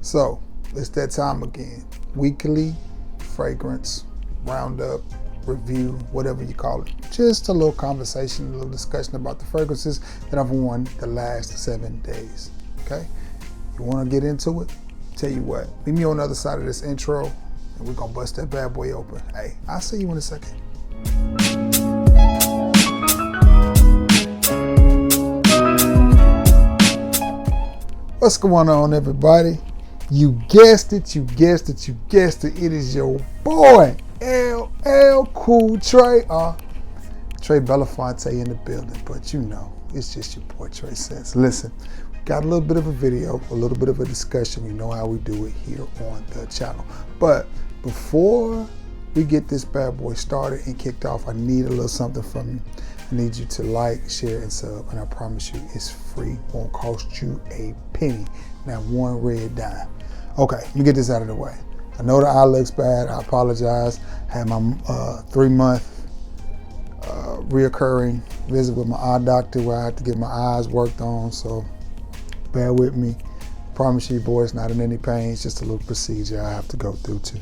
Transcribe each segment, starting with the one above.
So it's that time again. Weekly fragrance roundup, review, whatever you call it. Just a little conversation, a little discussion about the fragrances that I've worn the last 7 days. Okay? You want to get into it? Tell you what, meet me on the other side of this intro and we're going to bust that bad boy open. Hey, I'll see you in a second. What's going on, everybody? You guessed it, you guessed it, you guessed it. It is your boy, LL Cool Trey. Trey Belafonte in the building, but you know, it's just your boy Trey Sense. Listen, got a little bit of a video, a little bit of a discussion. You know how we do it here on the channel. But before we get this bad boy started and kicked off, I need a little something from you. I need you to like, share, and sub, and I promise you it's free. Won't cost you a penny, not one red dime. Okay, let me get this out of the way. I know the eye looks bad. I apologize. I had my 3-month reoccurring visit with my eye doctor where I had to get my eyes worked on, so bear with me. Promise you, boy, it's not in any pain. It's just a little procedure I have to go through to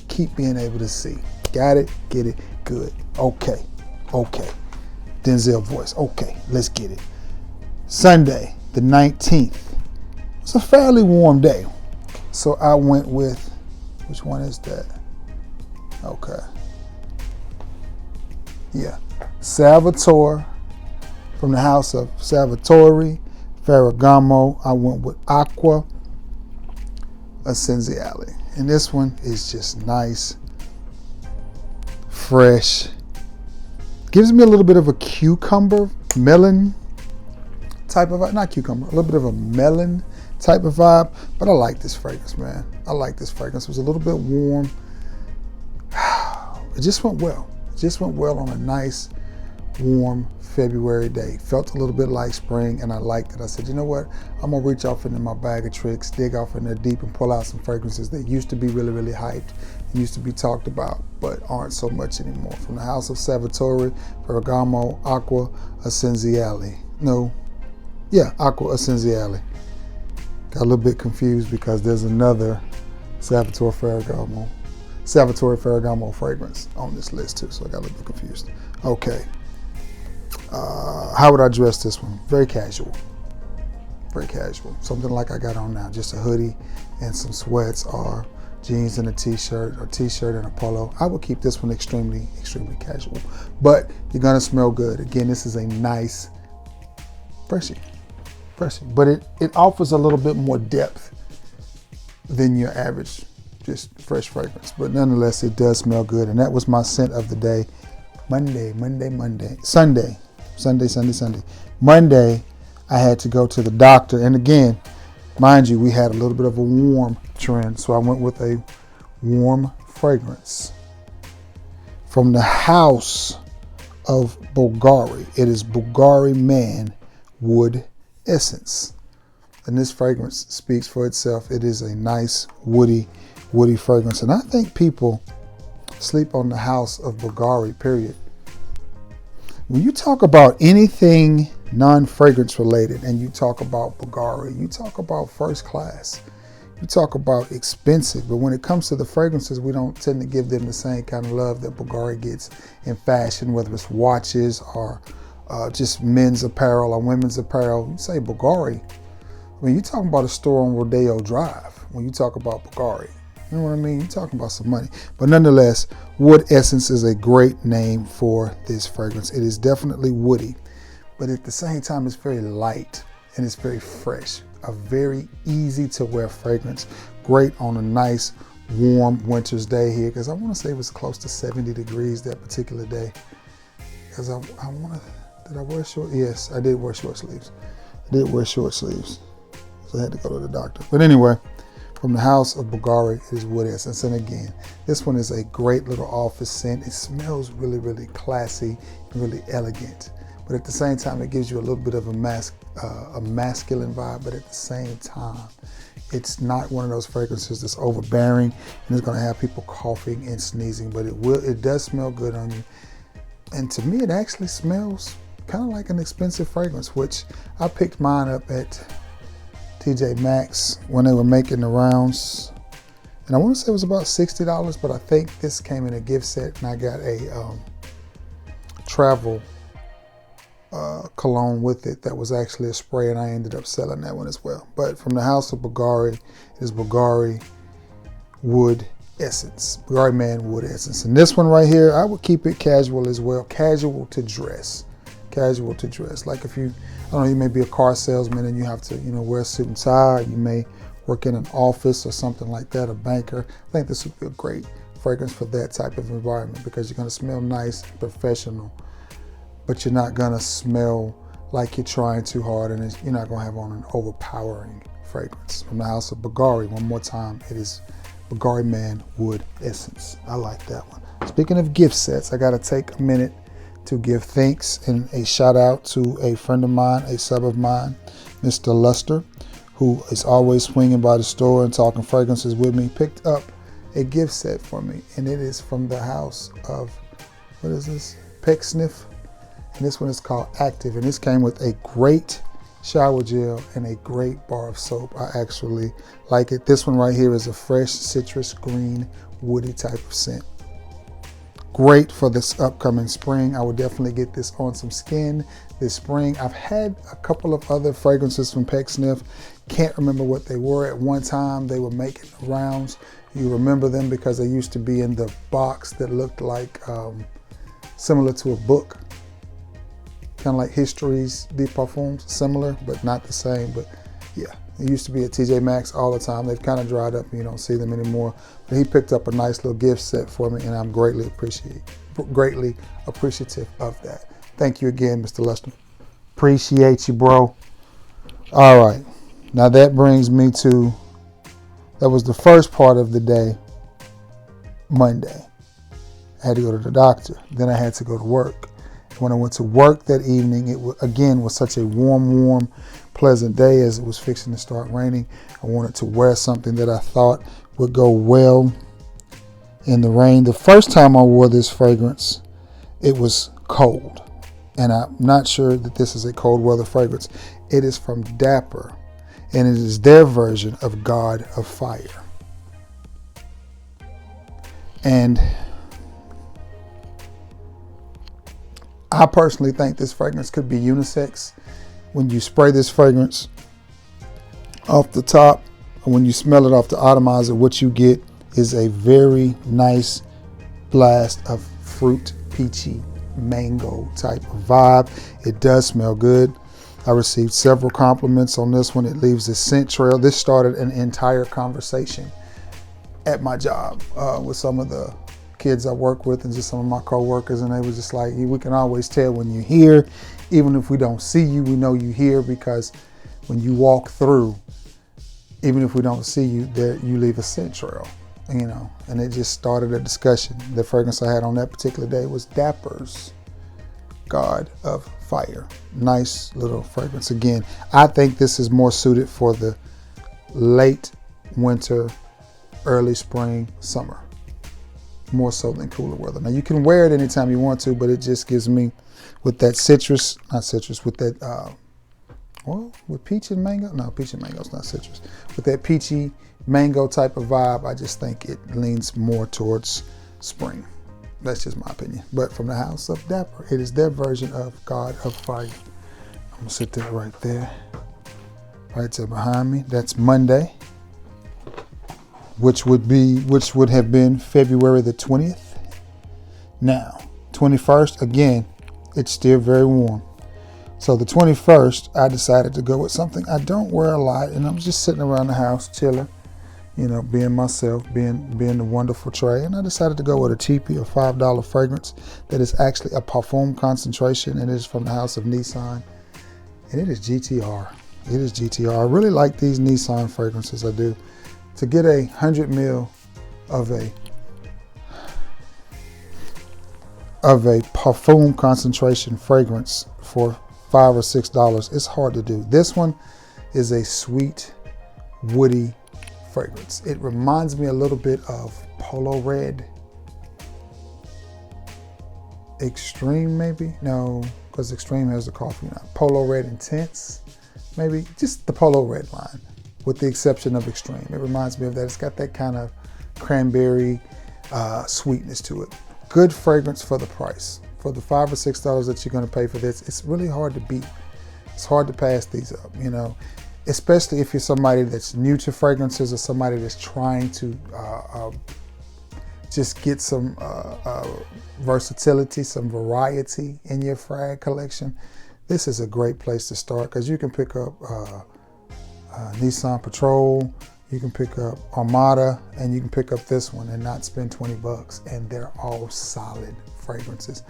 keep being able to see. Got it? Get it? Good. Okay. Denzel voice. Okay, let's get it. Sunday, the 19th. It's a fairly warm day. So I went with, which one is that? Okay. Yeah. Salvatore, from the house of Salvatore Ferragamo. I went with Acqua Essenziale. And this one is just nice, fresh. Gives me a little bit of a cucumber, melon type of vibe. Not cucumber, a little bit of a melon type of vibe. But I like this fragrance, man. I like this fragrance. It was a little bit warm. It just went well. It just went well on a nice, warm February day. Felt a little bit like spring, and I liked it. I said, you know what? I'm going to reach off into my bag of tricks, dig off in there deep, and pull out some fragrances that used to be really, really hyped, used to be talked about, but aren't so much anymore. From the house of Salvatore Ferragamo, Acqua Essenziale. Acqua Essenziale. Got a little bit confused because there's another Salvatore Ferragamo fragrance on this list too, so I got a little bit confused. Okay. How would I dress this one? Very casual. Very casual. Something like I got on now. Just a hoodie and some sweats, or jeans and a t-shirt, or t-shirt and a polo. I would keep this one extremely, extremely casual. But you're gonna smell good. Again, this is a nice freshie. But it offers a little bit more depth than your average just fresh fragrance. But nonetheless, it does smell good. And that was my scent of the day. Sunday. Monday, I had to go to the doctor. And again, mind you, we had a little bit of a warm trend. So I went with a warm fragrance from the house of Bulgari. It is Bulgari Man Wood Essence. And this fragrance speaks for itself. It is a nice woody fragrance. And I think people sleep on the house of Bulgari, period. When you talk about anything non-fragrance related and you talk about Bulgari, you talk about first class, you talk about expensive, but when it comes to the fragrances, we don't tend to give them the same kind of love that Bulgari gets in fashion, whether it's watches or just men's apparel or women's apparel. You say Bulgari, I mean, you're talking about a store on Rodeo Drive when you talk about Bulgari. You know what I mean? You're talking about some money. But nonetheless, Wood Essence is a great name for this fragrance. It is definitely woody, but at the same time, it's very light and it's very fresh. A very easy to wear fragrance. Great on a nice, warm winter's day here, because I want to say it was close to 70 degrees that particular day. Because did I wear short? Yes, I did wear short sleeves. So I had to go to the doctor. But anyway, from the house of Bulgari, it is Wood Essence. And again, this one is a great little office scent. It smells really, really classy and really elegant. But at the same time, it gives you a little bit of a masculine vibe. But at the same time, it's not one of those fragrances that's overbearing and it's going to have people coughing and sneezing. But it does smell good on you. And to me, it actually smells kind of like an expensive fragrance, which I picked mine up at TJ Maxx when they were making the rounds. And I want to say it was about $60, but I think this came in a gift set, and I got a travel cologne with it that was actually a spray, and I ended up selling that one as well. But from the house of Bulgari, it is Bulgari Wood Essence, Bulgari Man Wood Essence. And this one right here, I would keep it casual as well, casual to dress. Casual to dress. Like if you, I don't know, you may be a car salesman and you have to, wear a suit and tie. You may work in an office or something like that, a banker. I think this would be a great fragrance for that type of environment because you're going to smell nice and professional, but you're not going to smell like you're trying too hard, and you're not going to have on an overpowering fragrance. From the house of Bulgari, one more time, it is Bulgari Man Wood Essence. I like that one. Speaking of gift sets, I got to take a minute to give thanks and a shout out to a friend of mine, a sub of mine, Mr. Luster, who is always swinging by the store and talking fragrances with me. Picked up a gift set for me, and it is from the house of, what is this? Pecksniff. And this one is called Active, and this came with a great shower gel and a great bar of soap. I actually like it. This one right here is a fresh citrus green woody type of scent. Great for this upcoming spring. I would definitely get this on some skin this spring. I've had a couple of other fragrances from Pecksniff. Can't remember what they were. At one time they were making the rounds. You remember them because they used to be in the box that looked like similar to a book, kind of like Histories de Parfums, similar but not the same. But yeah, it used to be at TJ Maxx all the time. They've kind of dried up and you don't see them anymore. But he picked up a nice little gift set for me, and I'm greatly appreciative of that. Thank you again, Mr. Luster. Appreciate you, bro. All right, now that brings me to, that was the first part of the day, Monday. I had to go to the doctor. Then I had to go to work. When I went to work that evening, it again was such a warm, pleasant day as it was fixing to start raining. I wanted to wear something that I thought would go well in the rain. The first time I wore this fragrance, it was cold. And I'm not sure that this is a cold weather fragrance. It is from Dapper, and it is their version of God of Fire. And I personally think this fragrance could be unisex. When you spray this fragrance off the top, and when you smell it off the atomizer, what you get is a very nice blast of fruit, peachy, mango type of vibe. It does smell good. I received several compliments on this one. It leaves a scent trail. This started an entire conversation at my job with some of the kids I work with and just some of my co-workers, and they was just like, we can always tell when you're here. Even if we don't see you, we know you're here because when you walk through, even if we don't see you, there you leave a scent trail, and it just started a discussion. The fragrance I had on that particular day was Dapper's God of Fire. Nice little fragrance. Again, I think this is more suited for the late winter, early spring, summer, more so than cooler weather. Now you can wear it anytime you want to, but it just gives me, with that citrus, not citrus, with that, with peach and mango. No, peach and mango is not citrus. With that peachy mango type of vibe, I just think it leans more towards spring. That's just my opinion. But from the house of Dapper, it is their version of God of Fire. I'm gonna sit that right there, right there behind me. That's Monday, which would have been February the 20th. Now, 21st, again, it's still very warm. So the 21st, I decided to go with something I don't wear a lot, and I'm just sitting around the house chilling, being myself, being the wonderful Trey. And I decided to go with a cheapie, a $5 fragrance that is actually a parfum concentration, and it is from the house of Nissan, and it is GTR. It is GTR. I really like these Nissan fragrances, I do. To get 100 ml of a parfum concentration fragrance for $5 or $6, it's hard to do. This one is a sweet, woody fragrance. It reminds me a little bit of Polo Red Extreme, maybe? No, because Extreme has the coffee. Polo Red Intense, maybe? Just the Polo Red line. with the exception of Extreme. It reminds me of that. It's got that kind of cranberry sweetness to it. Good fragrance for the price. For the $5 or $6 that you're going to pay for this, it's really hard to beat. It's hard to pass these up, you know, especially if you're somebody that's new to fragrances or somebody that's trying to just get some versatility, some variety in your frag collection. This is a great place to start because you can pick up Nissan Patrol, you can pick up Armada, and you can pick up this one and not spend 20 bucks. And they're all solid fragrances.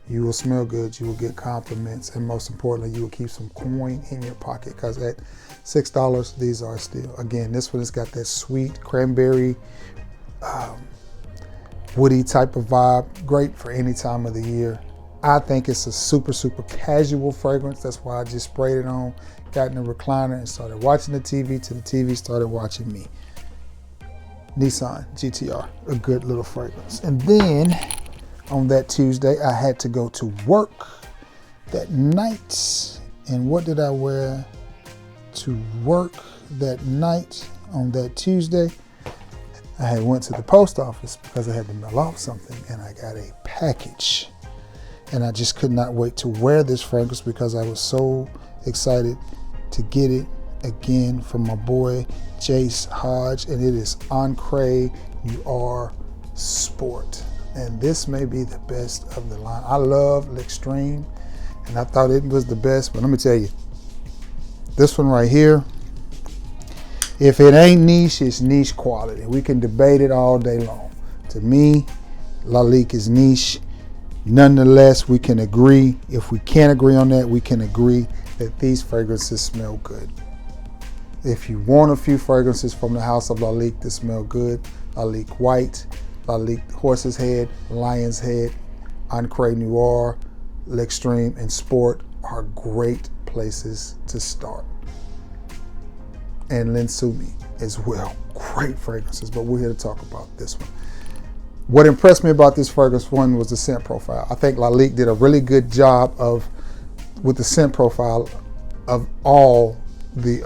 You will smell good, you will get compliments, and most importantly, you will keep some coin in your pocket because at $6, these are still, again, this one has got that sweet cranberry, woody type of vibe. Great for any time of the year. I think it's a super, super casual fragrance. That's why I just sprayed it on, got in the recliner and started watching the TV till the TV started watching me. Nissan GTR, a good little fragrance. And then on that Tuesday, I had to go to work that night. And what did I wear to work that night on that Tuesday? I had went to the post office because I had to mail off something, and I got a package. And I just could not wait to wear this fragrance because I was so excited to get it again from my boy Jace Hodge, and it is Encre Noir Sport. And this may be the best of the line. I love L'Extreme, and I thought it was the best, but let me tell you, this one right here, if it ain't niche, it's niche quality. We can debate it all day long. To me, Lalique is niche. Nonetheless, we can agree. If we can't agree on that, we can agree that these fragrances smell good. If you want a few fragrances from the house of Lalique that smell good, Lalique White, Lalique Horse's Head, Lion's Head, Encre Noir, L'Extreme, and Sport are great places to start. And Linsumi as well. Great fragrances, but we're here to talk about this one. What impressed me about this fragrance, one, was the scent profile. I think Lalique did a really good job with the scent profile of all the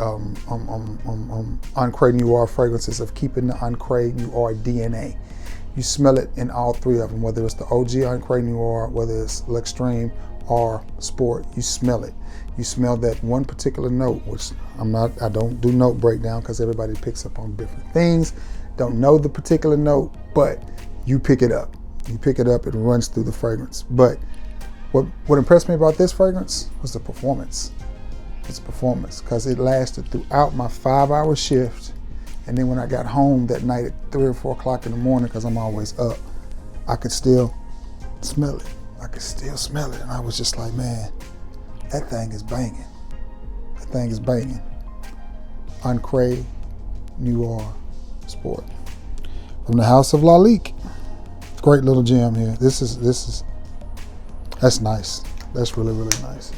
Encre Noir fragrances, of keeping the Encre Noir DNA. You smell it in all three of them, whether it's the OG Encre Noir, whether it's L'Extreme or Sport, you smell it. You smell that one particular note, which I don't do note breakdown because everybody picks up on different things. Don't know the particular note, but you pick it up. You pick it up, it runs through the fragrance. But what impressed me about this fragrance was the performance. It's performance, because it lasted throughout my 5-hour shift. And then when I got home that night at 3 or 4 o'clock in the morning, because I'm always up, I could still smell it. I could still smell it. And I was just like, man, that thing is banging. That thing is banging. Encre Noir Sport. From the house of Lalique. Great little gem here. That's nice. That's really, really nice.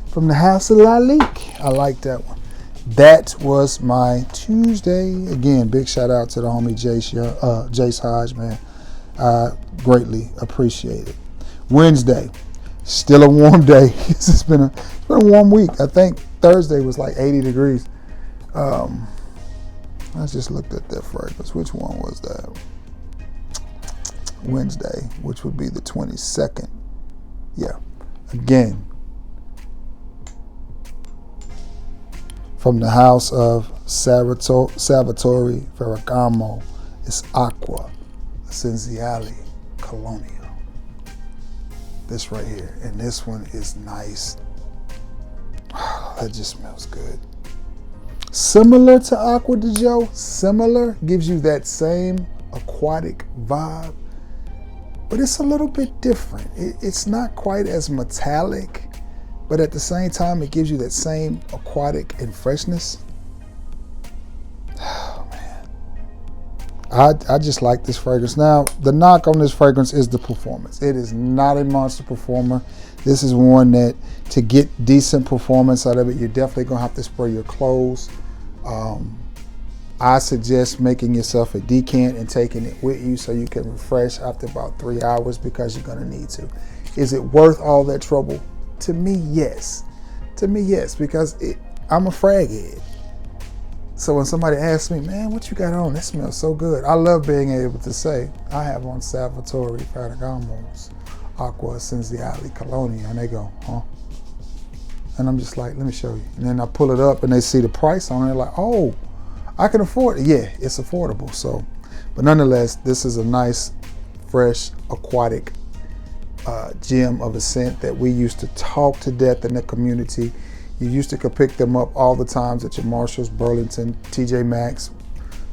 From the house of Lalique. I like that one. That was my Tuesday. Again, big shout out to the homie Jace Hodge, man. I greatly appreciate it. Wednesday, still a warm day. It's been a warm week. I think Thursday was like 80 degrees. I just looked at that fragrance. Which one was that? Wednesday, which would be the 22nd. Yeah. Again, from the house of Salvatore Ferragamo, it's Acqua Essenziale Cologne. This right here, and this one is nice. That just smells good. Similar to Acqua di Gio, similar, gives you that same aquatic vibe, but it's a little bit different. It's not quite as metallic, but at the same time, it gives you that same aquatic and freshness. Oh, man. I just like this fragrance. Now, the knock on this fragrance is the performance. It is not a monster performer. This is one that, to get decent performance out of it, you're definitely going to have to spray your clothes. I suggest making yourself a decant and taking it with you so you can refresh after about 3 hours, because you're going to need to. Is it worth all that trouble? To me, yes. To me, yes, because I'm a frag head. So when somebody asks me, man, what you got on? That smells so good. I love being able to say, I have on Salvatore Ferragamo's Acqua Essenziale Cologne. And they go, huh? And I'm just like, let me show you. And then I pull it up and they see the price on it. They're like, oh, I can afford it. Yeah, it's affordable. So, but nonetheless, this is a nice, fresh, aquatic gem of a scent that we used to talk to death in the community. You used to pick them up all the times at your Marshalls, Burlington, TJ Maxx,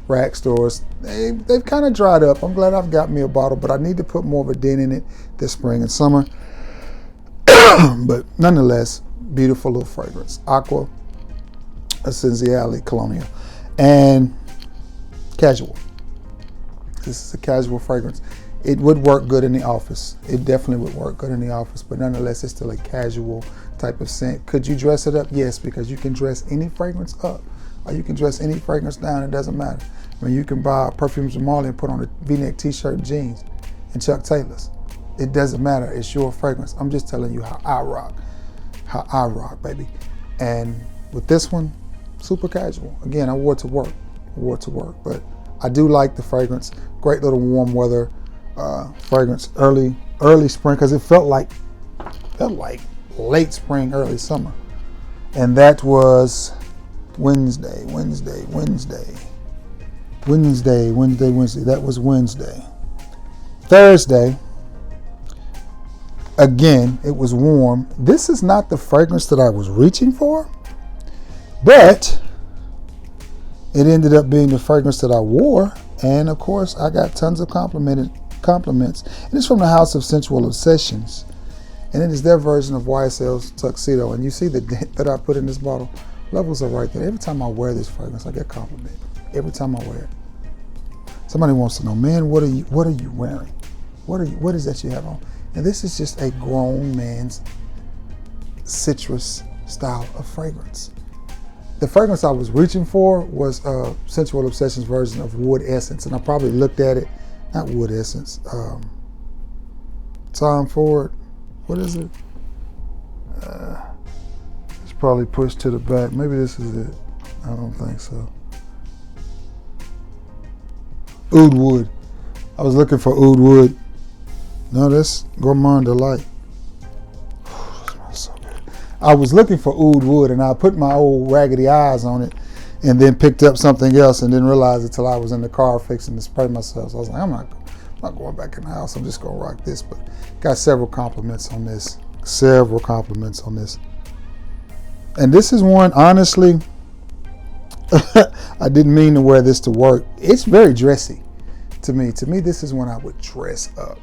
rack stores. They've kind of dried up. I'm glad I've got me a bottle, but I need to put more of a dent in it this spring and summer. But nonetheless, beautiful little fragrance. Acqua Essenziale Cologne. And casual. This is a casual fragrance. It would work good in the office. It definitely would work good in the office, but nonetheless, it's still a casual type of scent. Could you dress it up? Yes, because you can dress any fragrance up, or you can dress any fragrance down. It doesn't matter. I mean, you can buy Perfumes of Marley and put on a V-neck t-shirt and jeans and Chuck Taylors. It doesn't matter. It's your fragrance. I'm just telling you how I rock, baby. And with this one, super casual. Again, I wore it to work. But I do like the fragrance. Great little warm weather fragrance, early spring, because it felt like late spring, early summer. And that was Wednesday. That was Wednesday. Thursday, again, it was warm. This is not the fragrance that I was reaching for, but it ended up being the fragrance that I wore. And of course, I got tons of compliments. And it's from the House of Sensual Obsessions. And it is their version of YSL's Tuxedo. And you see the dent that I put in this bottle? Levels are right there. Every time I wear this fragrance, I get complimented. Every time I wear it. Somebody wants to know, man, what are you wearing? What is that you have on? And this is just a grown man's citrus style of fragrance. The fragrance I was reaching for was Sensual Obsessions version of Wood Essence. And I probably looked at it, not Wood Essence, Tom Ford, what is it? It's probably pushed to the back. Maybe this is it. I don't think so. Oud Wood. I was looking for Oud Wood. No, that's Gourmand Delight. Oh, that smells so good. I was looking for Oud Wood and I put my old raggedy eyes on it and then picked up something else and didn't realize it till I was in the car fixing to spray myself. So I was like, I'm not going back in the house. I'm just going to rock this. But got several compliments on this. And this is one, honestly, I didn't mean to wear this to work. It's very dressy to me. To me, this is one I would dress up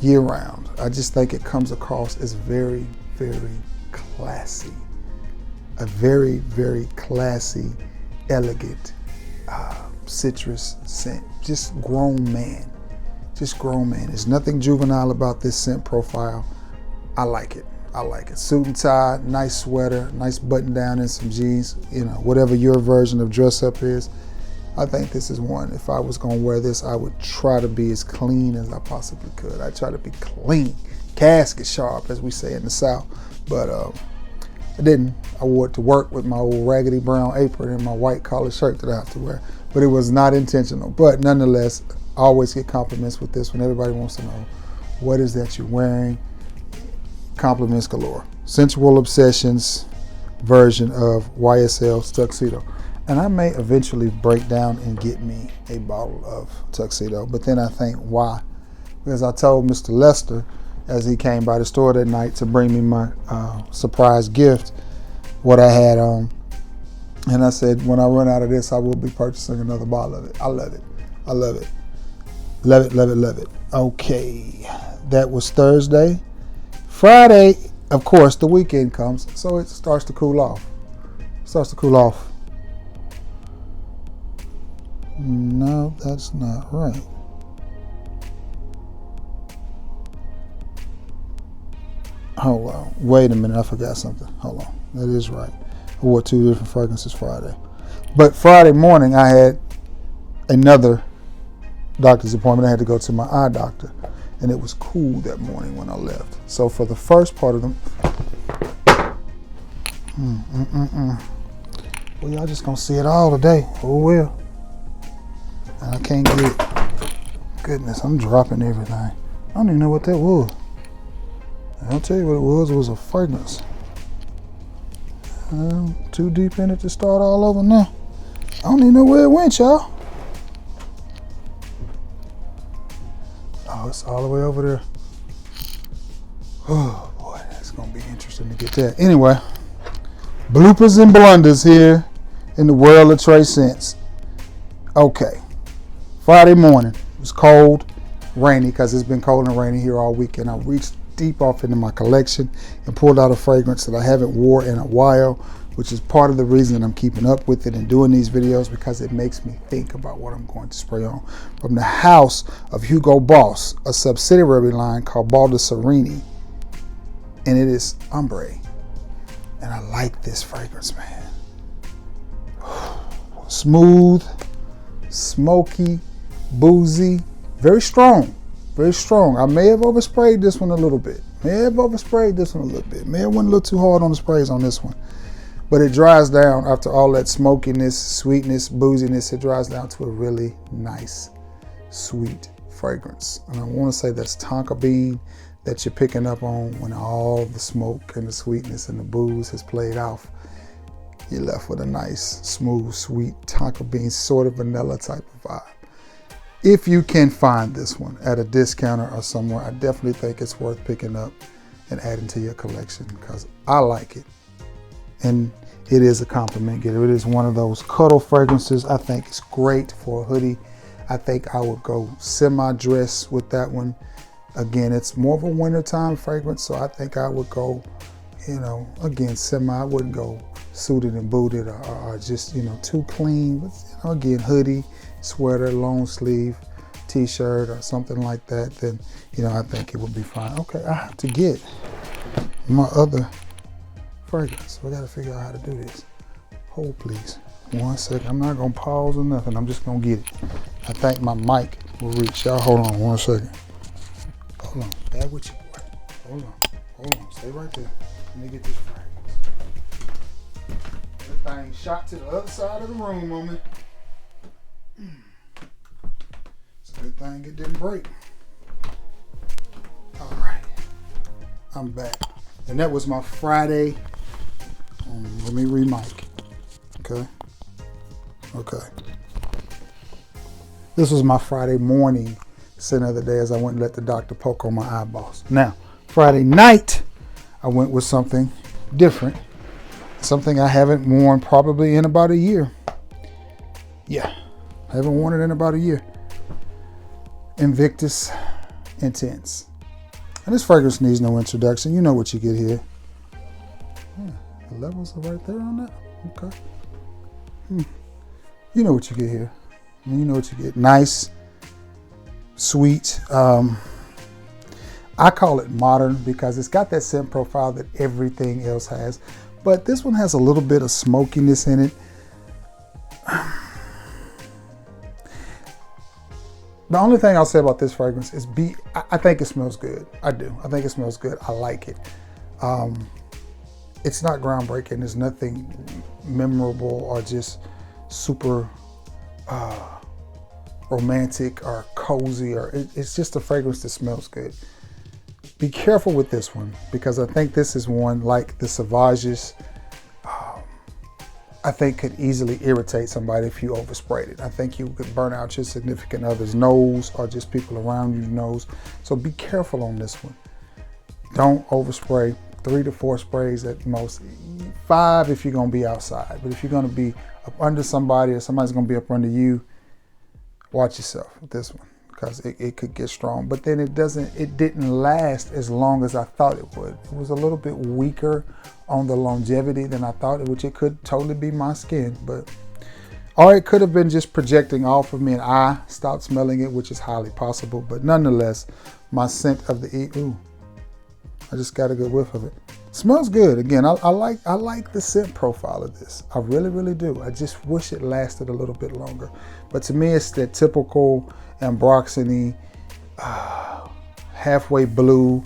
year round. I just think it comes across as very, very classy. A very, very classy, elegant citrus scent. Just grown man. There's nothing juvenile about this scent profile. I like it. Suit and tie, nice sweater, nice button down and some jeans, whatever your version of dress up is. I think this is one, if I was gonna wear this, I would try to be as clean as I possibly could. I try to be clean, casket sharp, as we say in the South. But I didn't. I wore it to work with my old raggedy brown apron and my white collar shirt that I have to wear. But it was not intentional. But nonetheless, I always get compliments with this one. Everybody wants to know, what is that you're wearing? Compliments galore. Sensual Obsessions version of YSL's Tuxedo. And I may eventually break down and get me a bottle of Tuxedo. But then I think, why? Because I told Mr. Lester, as he came by the store that night to bring me my surprise gift, what I had on. And I said, when I run out of this, I will be purchasing another bottle of it. I love it. Love it. Okay, that was Thursday. Friday, of course, the weekend comes, so it starts to cool off. No, that's not right. Hold on. Wait a minute. I forgot something. Hold on. That is right. I wore 2 different fragrances Friday. But Friday morning, I had another doctor's appointment. I had to go to my eye doctor. And it was cool that morning when I left. So for the first part of them, Well, y'all just gonna see it all today. Oh well. And I can't get it. Goodness, I'm dropping everything. I don't even know what that was. I'll tell you what it was. It was a fragrance. Too deep in it to start all over now. I don't even know where it went, y'all. Oh, it's all the way over there. Oh boy, that's gonna be interesting to get that. Anyway, bloopers and blunders here in the world of Trey Scents. Okay, Friday morning. It was cold, rainy, because it's been cold and rainy here all weekend. I reached deep off into my collection and pulled out a fragrance that I haven't wore in a while, which is part of the reason I'm keeping up with it and doing these videos, because it makes me think about what I'm going to spray on. From the house of Hugo Boss, a subsidiary line called Baldessarini, and it is ombre. And I like this fragrance, man. Smooth, smoky, boozy, very strong. Very strong. I may have oversprayed this one a little bit. May have went a little too hard on the sprays on this one. But it dries down after all that smokiness, sweetness, booziness. It dries down to a really nice, sweet fragrance. And I want to say that's tonka bean that you're picking up on when all the smoke and the sweetness and the booze has played off. You're left with a nice, smooth, sweet tonka bean, sort of vanilla type of vibe. If you can find this one at a discounter or somewhere, I definitely think it's worth picking up and adding to your collection, because I like it. And it is a compliment getter. It is one of those cuddle fragrances. I think it's great for a hoodie. I think I would go semi-dress with that one. Again, it's more of a wintertime fragrance, so I think I would go, again, semi. I wouldn't go suited and booted or just, too clean. But, again, hoodie, sweater, long sleeve, t-shirt or something like that, then, I think it would be fine. Okay, I have to get my other fragrance. So I got to figure out how to do this. Hold, please. 1 second. I'm not going to pause or nothing. I'm just going to get it. I think my mic will reach. Y'all hold on 1 second. Hold on. Bear with you, boy. Hold on. Stay right there. Let me get this fragrance. That thing shot to the other side of the room on me. It's a good thing it didn't break. All right. I'm back. And that was my Friday. Let me re-mic. Okay. This was my Friday morning scent of the day as I went and let the doctor poke on my eyeballs. Now, Friday night, I went with something different. Something I haven't worn probably in about a year. Yeah, I haven't worn it in about a year. Invictus Intense. And this fragrance needs no introduction. You know what you get here. Yeah, the levels are right there on that. Okay. You know what you get here. You know what you get. Nice, sweet. I call it modern because it's got that scent profile that everything else has. But this one has a little bit of smokiness in it. The only thing I'll say about this fragrance is I think it smells good. I do. I think it smells good. I like it. It's not groundbreaking. There's nothing memorable or just super romantic or cozy. It's just a fragrance that smells good. Be careful with this one because I think this is one like the Sauvages. I think could easily irritate somebody if you oversprayed it. I think you could burn out your significant other's nose or just people around your nose. So be careful on this one. Don't overspray. 3 to 4 sprays at most. 5 if you're gonna be outside. But if you're gonna be up under somebody or somebody's gonna be up under you, watch yourself with this one because it could get strong. But then it didn't last as long as I thought it would. It was a little bit weaker on the longevity than I thought, which it could totally be my skin, or it could have been just projecting off of me and I stopped smelling it, which is highly possible. But nonetheless, my scent of the I just got a good whiff of it. Smells good. Again, I like the scent profile of this. I really, really do. I just wish it lasted a little bit longer. But to me, it's that typical ambroxany, halfway blue,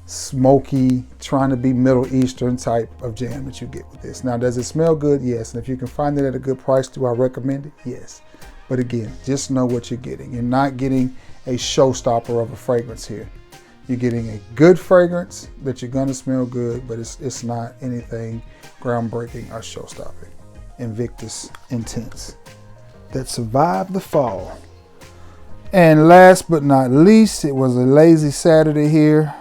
smoky, trying to be Middle Eastern type of jam that you get with this. Now, does it smell good? Yes. And if you can find it at a good price, do I recommend it? Yes. But again, just know what you're getting. You're not getting a showstopper of a fragrance here. You're getting a good fragrance that you're gonna smell good, but it's not anything groundbreaking or show-stopping. Invictus Intense that survived the fall. And last but not least, it was a lazy Saturday here,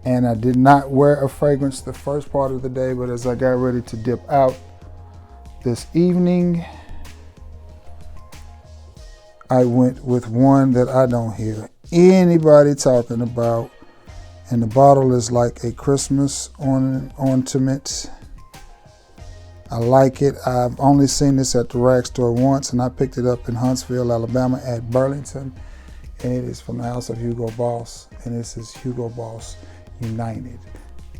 and I did not wear a fragrance the first part of the day, but as I got ready to dip out this evening, I went with one that I don't hear anybody talking about, and the bottle is like a Christmas ornament. I like it. I've only seen this at the rag store once, and I picked it up in Huntsville, Alabama at Burlington, and it is from the house of Hugo Boss, and this is Hugo Boss United.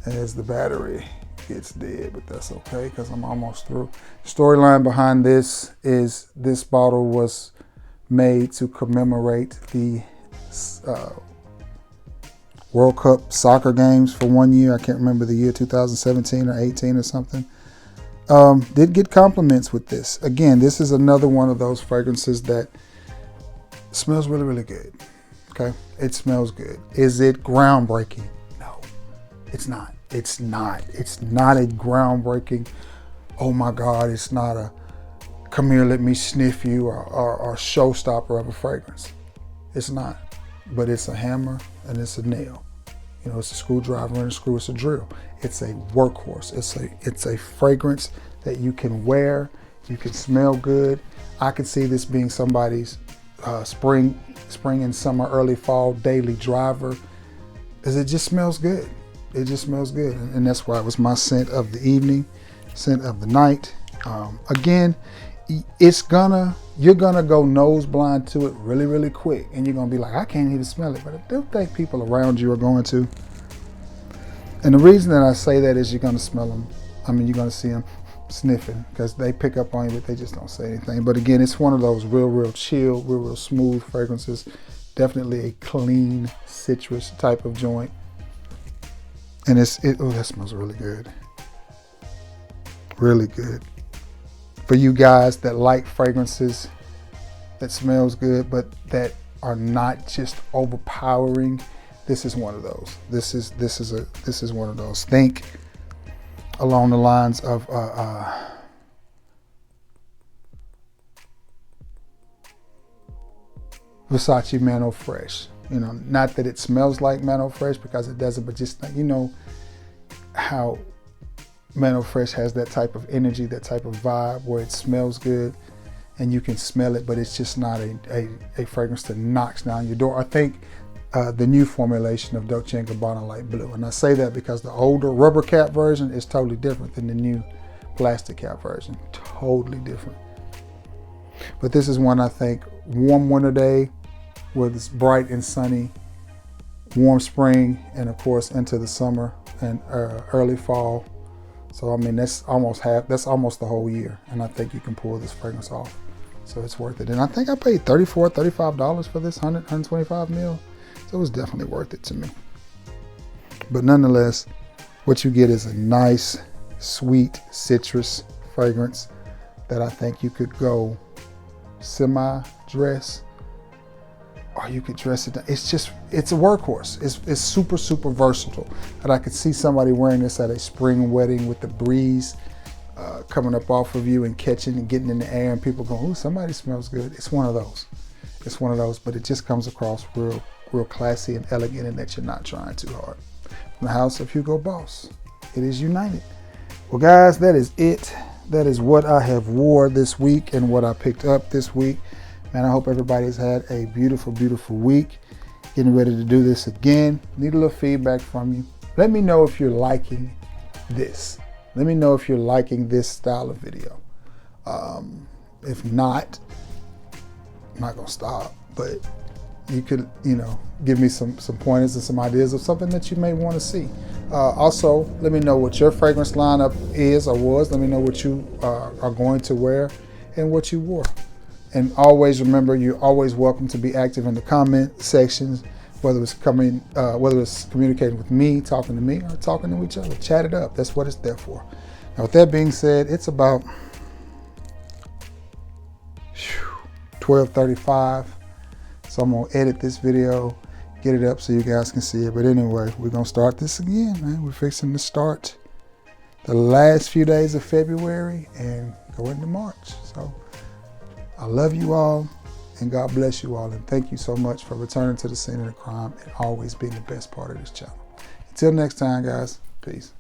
As the battery gets dead, but that's okay because I'm almost through. Storyline behind this is this bottle was made to commemorate the World Cup soccer games for 1 year. I can't remember the year, 2017 or 18 or something. Did get compliments with this. Again, this is another one of those fragrances that smells really, really good. Okay, it smells good. Is it groundbreaking? No, it's not. It's not. It's not a groundbreaking, oh my God, it's not a come here, let me sniff you or showstopper of a fragrance. It's not. But it's a hammer and it's a nail. You know, it's a screwdriver and a screw, it's a drill. It's a workhorse. It's a fragrance that you can wear. You can smell good. I could see this being somebody's spring and summer, early fall daily driver, because it just smells good. It just smells good. And that's why it was my scent of the evening, scent of the night. Again, you're gonna go nose blind to it really, really quick, and you're gonna be like, I can't even smell it. But I do think people around you are going to. And the reason that I say that is you're gonna smell them. I mean, you're gonna see them sniffing because they pick up on you, but they just don't say anything. But again, it's one of those real chill, real smooth fragrances. Definitely a clean citrus type of joint. And oh, that smells really good. Really good. For you guys that like fragrances that smells good, but that are not just overpowering, this is one of those. This is one of those. Think along the lines of Versace Mano Fresh. You know, not that it smells like Mano Fresh because it doesn't, but just, you know how Mano Fresh has that type of energy, that type of vibe where it smells good and you can smell it, but it's just not a fragrance that knocks down your door. I think the new formulation of Dolce & Gabbana Light Blue, and I say that because the older rubber cap version is totally different than the new plastic cap version. Totally different. But this is one I think warm winter day where it's bright and sunny, warm spring, and of course into the summer and early fall. So I mean, that's almost the whole year, and I think you can pull this fragrance off. So it's worth it. And I think I paid $34, $35 for this 125 ml. So it was definitely worth it to me. But nonetheless, what you get is a nice, sweet citrus fragrance that I think you could go semi-dress, or you could dress it down. It's a workhorse. It's super versatile. And I could see somebody wearing this at a spring wedding with the breeze coming up off of you and catching and getting in the air, and people going, ooh, somebody smells good. It's one of those. It's one of those, but it just comes across real classy and elegant, and that you're not trying too hard. From the house of Hugo Boss, it is United. Well, guys, that is it. That is what I have wore this week and what I picked up this week. Man, I hope everybody's had a beautiful week. Getting ready to do this again. Need a little feedback from you. Let me know if you're liking this. Let me know if you're liking this style of video. If not, I'm not gonna stop, but you could, give me some pointers and some ideas of something that you may want to see. Also, let me know what your fragrance lineup is or was. Let me know what you are going to wear and what you wore. And always remember, you're always welcome to be active in the comment sections. whether it's communicating with me, talking to me, or talking to each other. Chat it up. That's what it's there for. Now, with that being said, it's about 12:35, so I'm gonna edit this video, get it up so you guys can see it. But anyway, we're gonna start this again, man. We're fixing to start the last few days of February and go into March. So I love you all, and God bless you all, and thank you so much for returning to the scene of the crime and always being the best part of this channel. Until next time, guys, peace.